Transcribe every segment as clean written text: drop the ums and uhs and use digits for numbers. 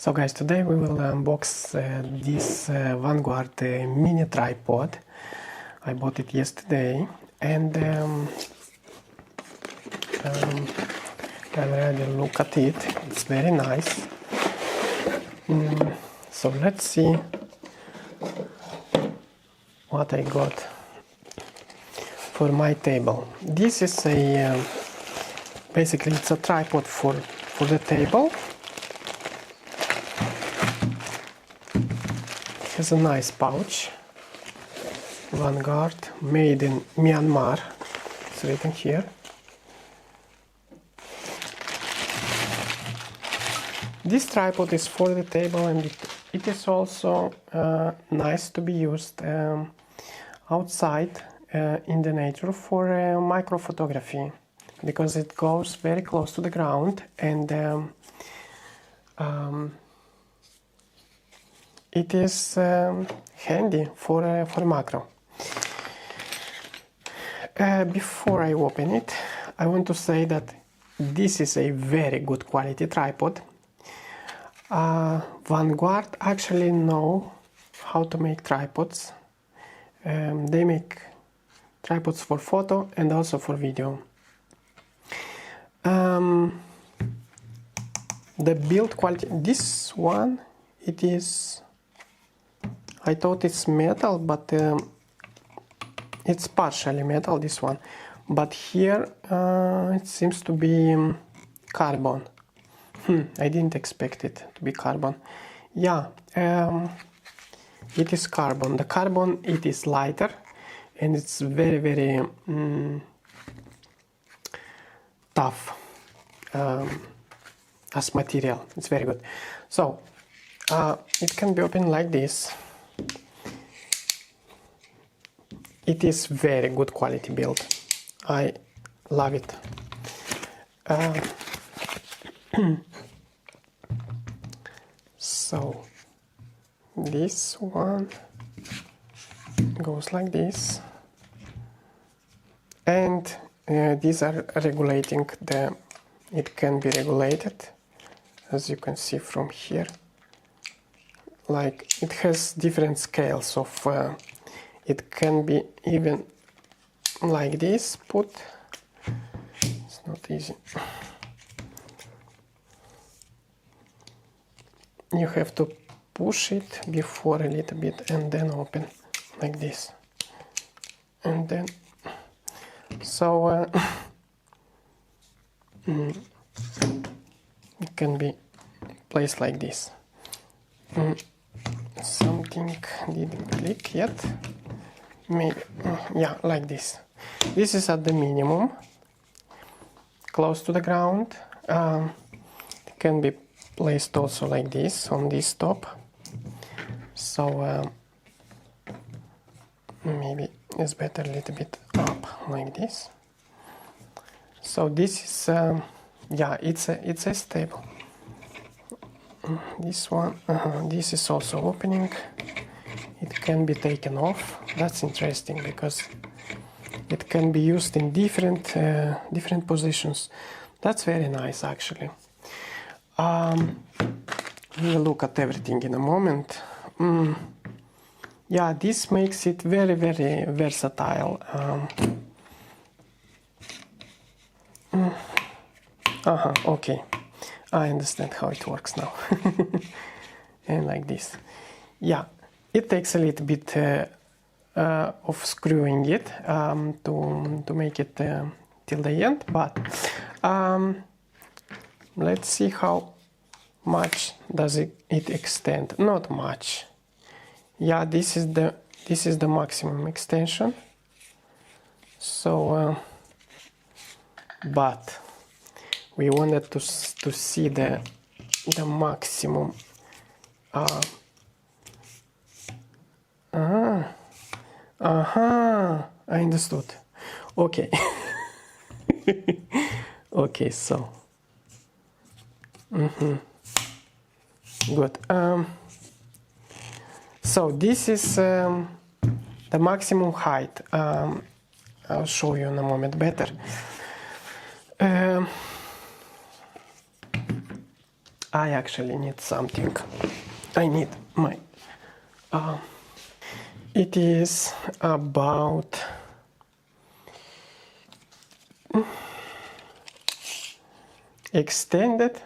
So guys, today we will unbox this Vanguard mini tripod. I bought it yesterday and already look at it. It's very nice. So let's see what I got for my table. This is a basically it's a tripod for the table. It has a nice pouch. Vanguard, made in Myanmar. It's written here. This tripod is for the table, and it is also nice to be used outside in the nature for micro photography, because it goes very close to the ground, and it is handy for macro. Before I open it, I want to say that this is a very good quality tripod. Vanguard actually know how to make tripods. They make tripods for photo and also for video. The build quality, this one, it is, I thought it's metal, but it's partially metal, this one. But here it seems to be carbon. I didn't expect it to be carbon. Yeah, it is carbon. The carbon, it is lighter, and it's very, very tough as material. It's very good. So it can be opened like this. It is very good quality build. I love it. So this one goes like this, and these are regulating the, it can be regulated, as you can see from here. Like, it has different scales of it can be even like this put. It's not easy. You have to push it before a little bit and then open like this, and then so it can be placed like this. Something didn't click yet. Maybe, yeah, like this. This is at the minimum, close to the ground. It can be placed also like this on this top. So maybe it's better a little bit up like this. So this is yeah, it's a stable. This one, this is also opening. It can be taken off. That's interesting because it can be used in different positions. That's very nice, actually. We'll look at everything in a moment. Yeah, this makes it very, very versatile. Okay, I understand how it works now. And like this. Yeah, it takes a little bit of screwing it to make it till the end, but let's see how much does it extend. Not much. Yeah, this is the maximum extension. So but we wanted to see the maximum. I understood. Okay. Okay, so good. So this is the maximum height. I'll show you in a moment better. I actually need something. I need my... it is about... extended.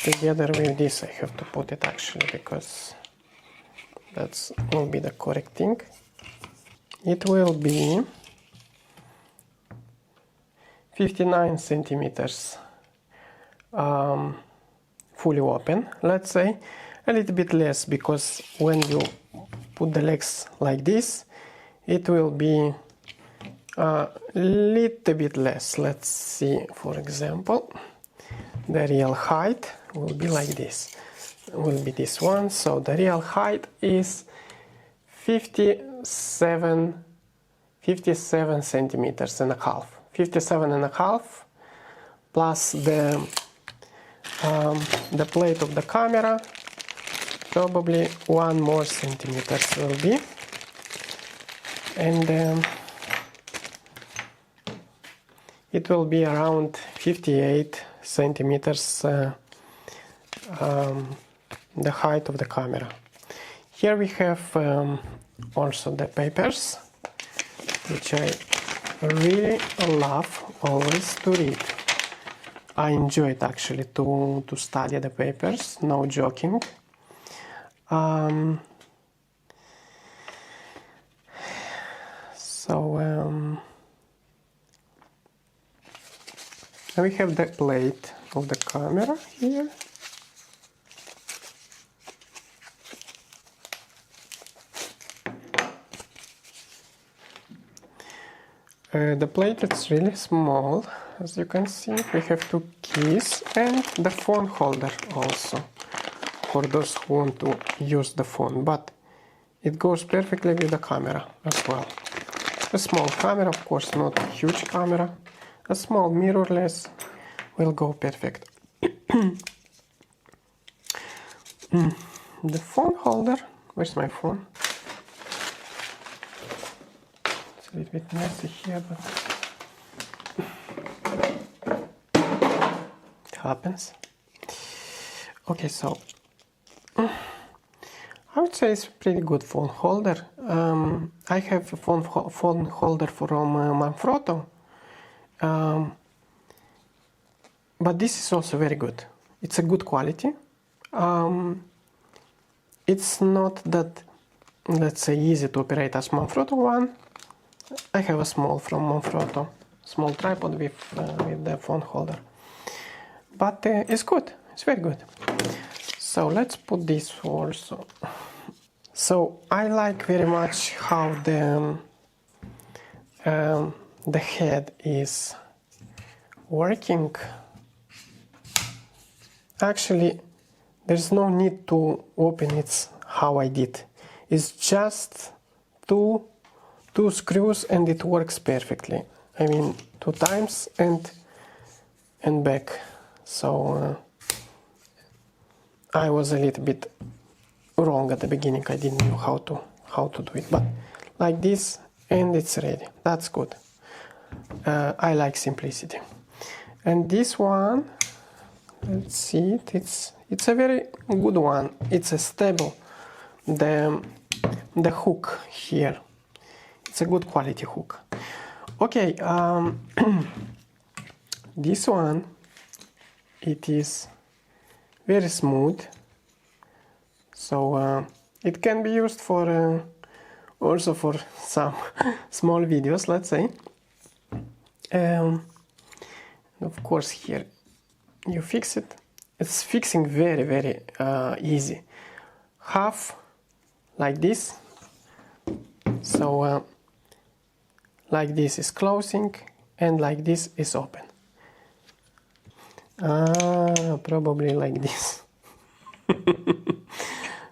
Together with this, I have to put it actually, because that will be the correct thing. It will be 59 centimeters fully open, let's say. A little bit less, because when you put the legs like this, it will be a little bit less. Let's see, for example, the real height will be like this. Will be this one. So the real height is 57 centimeters and a half. 57 and a half plus the plate of the camera, probably 1 more centimeters will be, and it will be around 58 centimeters the height of the camera. Here we have also the papers, which I really love always to read. I enjoy it actually to study the papers, no joking. We have the plate of the camera here. The plate is really small, as you can see. We have 2 keys and the phone holder also, for those who want to use the phone, but it goes perfectly with the camera as well. A small camera, of course, not a huge camera. A small mirrorless will go perfect. The phone holder, where's my phone? It's a little bit messy here, but it happens. Okay, so I would say it's a pretty good phone holder. I have a phone holder from Manfrotto. But this is also very good. It's a good quality. It's not that, let's say, easy to operate as Manfrotto one. I have a small from Manfrotto, small tripod with the phone holder. But it's good. It's very good. So let's put this also. So I like very much how the head is working. Actually, there's no need to open it how I did. It's just two screws and it works perfectly. I mean, 2 times and back. So I was a little bit wrong at the beginning. I didn't know how to do it, but like this, and it's ready. That's good. I like simplicity. And this one, let's see it. It's a very good one. It's a stable. The hook here. It's a good quality hook. Okay. This one, it is very smooth. So it can be used for also for some small videos, let's say. Of course, here you fix it. It's fixing very, very easy. Half like this. So like this is closing and like this is open. Probably like this.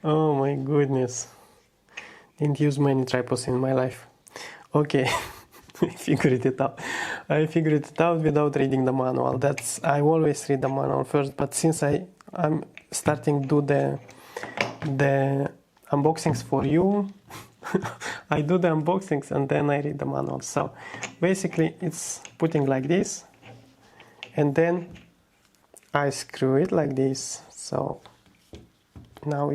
Oh my goodness. Didn't use many tripods in my life. Okay. I figured it out. I figured it out without reading the manual. I always read the manual first, but since I'm starting to do the unboxings for you, I do the unboxings and then I read the manual. So basically it's putting like this, and then I screw it like this, so now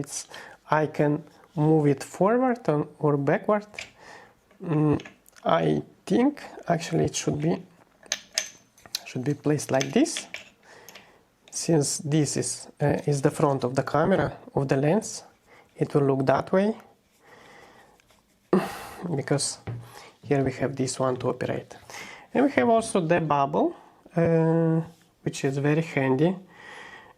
I can move it forward or backward. I think actually it should be placed like this, since this is the front of the camera, of the lens. It will look that way, because here we have this one to operate. And we have also the bubble, which is very handy,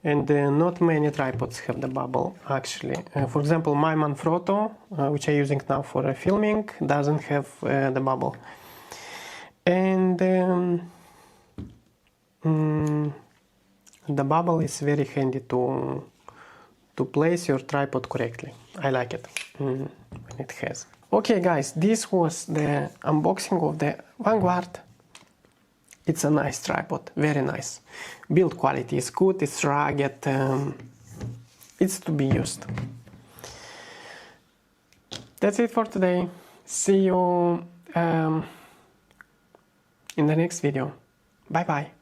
and not many tripods have the bubble actually. For example, my Manfrotto, which I'm using now for filming, doesn't have the bubble. And the bubble is very handy to place your tripod correctly. I like it when it has. Okay guys, this was the unboxing of the Vanguard. It's a nice tripod, very nice. Build quality is good, it's rugged, it's to be used. That's it for today. See you in the next video. Bye bye.